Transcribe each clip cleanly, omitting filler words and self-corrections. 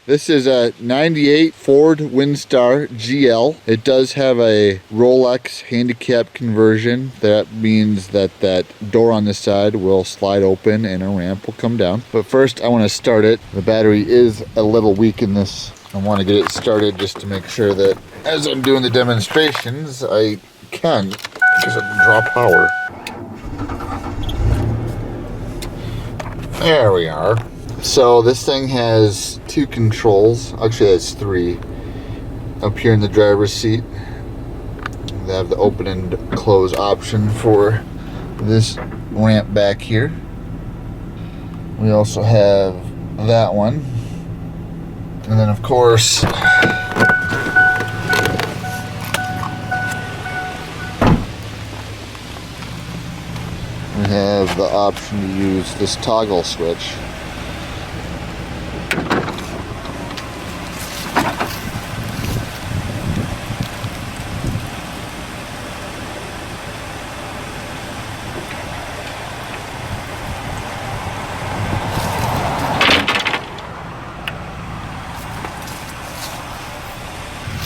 This is a 98 Ford Windstar GL. It does have a Rollx handicap conversion. That means that door on this side will slide open and a ramp will come down. But first I want to start it. The battery is a little weak in this. I want to get it started just to make sure that as I'm doing the demonstrations, I can, because it can draw power. There we are. So this thing has two controls. Actually, it has three. Up here in the driver's seat, they have the open and close option for this ramp back here. We also have that one. And then, of course, we have the option to use this toggle switch.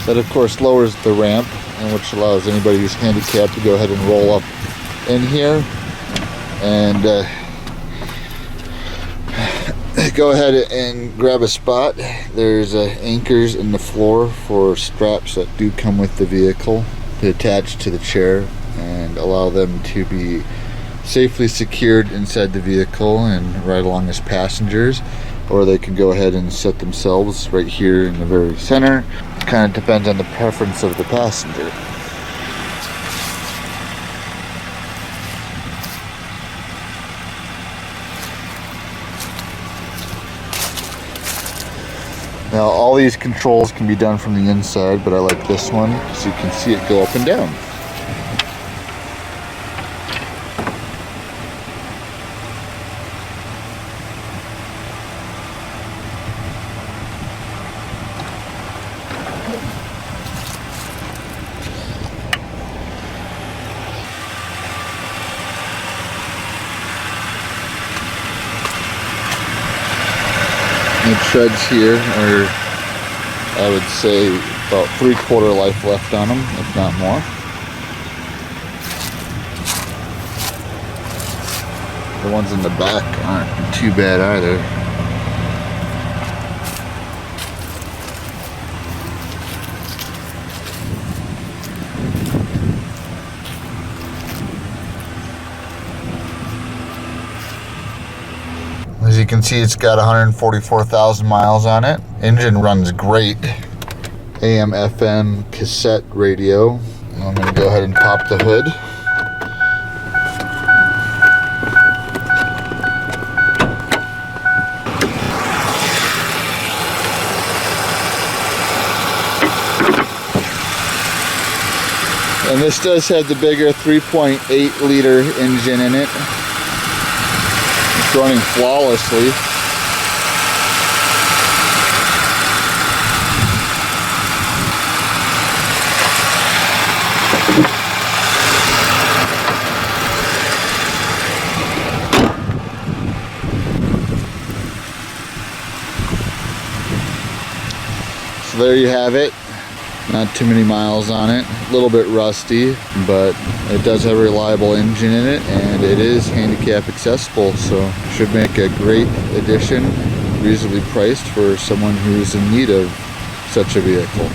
That of course lowers the ramp, and which allows anybody who's handicapped to go ahead and roll up in here and go ahead and grab a spot. There's anchors in the floor for straps that do come with the vehicle to attach to the chair and allow them to be safely secured inside the vehicle and ride along as passengers, or they can go ahead and set themselves right here in the very center. Kind of depends on the preference of the passenger. Now all these controls can be done from the inside, but I like this one so you can see it go up and down. The treads here are, I would say, about 3/4 life left on them, if not more. The ones in the back aren't too bad either. As you can see, it's got 144,000 miles on it. Engine runs great. AM, FM, cassette radio. I'm going to go ahead and pop the hood. And this does have the bigger 3.8 liter engine in it. It's running flawlessly. So there you have it. Not too many miles on it, a little bit rusty, but it does have a reliable engine in it, and it is handicap accessible, so should make a great addition, reasonably priced for someone who's in need of such a vehicle.